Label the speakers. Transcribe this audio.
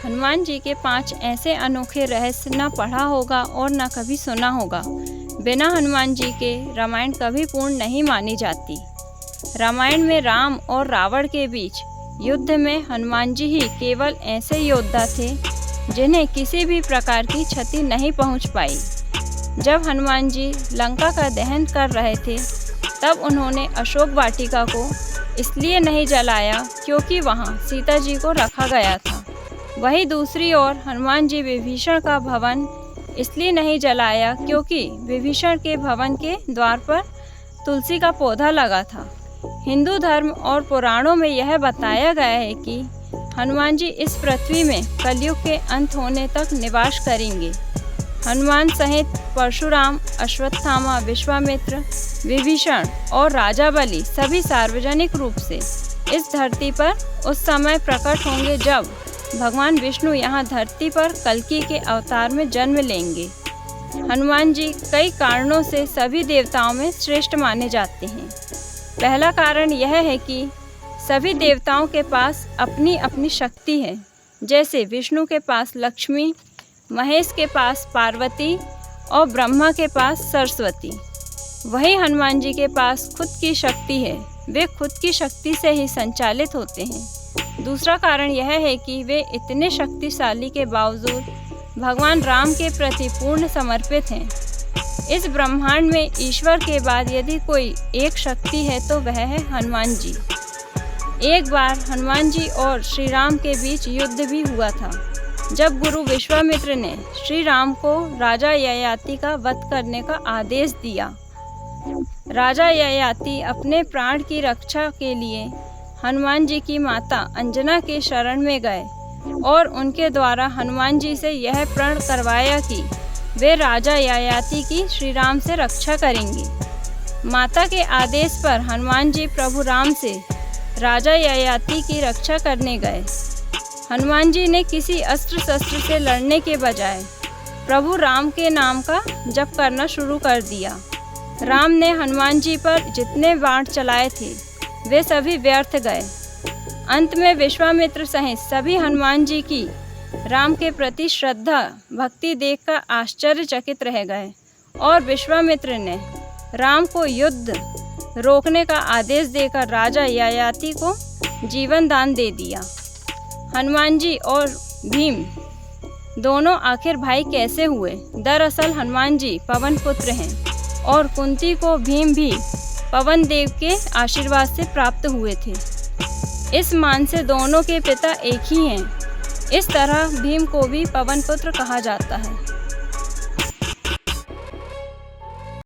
Speaker 1: हनुमान जी के 5 ऐसे अनोखे रहस्य न पढ़ा होगा और न कभी सुना होगा। बिना हनुमान जी के रामायण कभी पूर्ण नहीं मानी जाती। रामायण में राम और रावण के बीच युद्ध में हनुमान जी ही केवल ऐसे योद्धा थे जिन्हें किसी भी प्रकार की क्षति नहीं पहुंच पाई। जब हनुमान जी लंका का दहन कर रहे थे तब उन्होंने अशोक वाटिका को इसलिए नहीं जलाया क्योंकि वहां सीता जी को रखा गया था। वहीं दूसरी ओर हनुमान जी विभीषण का भवन इसलिए नहीं जलाया क्योंकि विभीषण के भवन के द्वार पर तुलसी का पौधा लगा था। हिंदू धर्म और पुराणों में यह बताया गया है कि हनुमान जी इस पृथ्वी में कलयुग के अंत होने तक निवास करेंगे। हनुमान सहित परशुराम, अश्वत्थामा, विश्वामित्र, विभीषण और राजा बलि सभी सार्वजनिक रूप से इस धरती पर उस समय प्रकट होंगे जब भगवान विष्णु यहाँ धरती पर कल्कि के अवतार में जन्म लेंगे। हनुमान जी कई कारणों से सभी देवताओं में श्रेष्ठ माने जाते हैं। पहला कारण यह है कि सभी देवताओं के पास अपनी अपनी शक्ति है। जैसे विष्णु के पास लक्ष्मी, महेश के पास पार्वती और ब्रह्मा के पास सरस्वती। वहीं हनुमान जी के पास खुद की शक्ति है। वे खुद की शक्ति से ही संचालित होते हैं। दूसरा कारण यह है कि वे इतने शक्तिशाली के बावजूद भगवान राम के प्रति पूर्ण समर्पित हैं। इस ब्रह्मांड में ईश्वर के बाद यदि कोई एक शक्ति है तो वह है हनुमान जी। एक बार हनुमान जी और श्री राम के बीच युद्ध भी हुआ था जब गुरु विश्वामित्र ने श्री राम को राजा ययाति का वध करने का आदेश दिया। राजा ययाति अपने प्राण की रक्षा के लिए हनुमान जी की माता अंजना के शरण में गए और उनके द्वारा हनुमान जी से यह प्रण करवाया कि वे राजा ययाति की श्री राम से रक्षा करेंगे। माता के आदेश पर हनुमान जी प्रभु राम से राजा ययाति की रक्षा करने गए। हनुमान जी ने किसी अस्त्र शस्त्र से लड़ने के बजाय प्रभु राम के नाम का जप करना शुरू कर दिया। राम ने हनुमान जी पर जितने बाण चलाए थे वे सभी व्यर्थ गए। अंत में विश्वामित्र सहित सभी हनुमान जी की राम के प्रति श्रद्धा भक्ति देखकर आश्चर्यचकित रह गए और विश्वामित्र ने राम को युद्ध रोकने का आदेश देकर राजा ययाति को जीवन दान दे दिया। हनुमान जी और भीम दोनों आखिर भाई कैसे हुए? दरअसल हनुमान जी पवन पुत्र हैं और कुंती को भीम भी पवन देव के आशीर्वाद से प्राप्त हुए थे। इस मान से दोनों के पिता एक ही हैं। इस तरह भीम को भी पवन पुत्र कहा जाता है।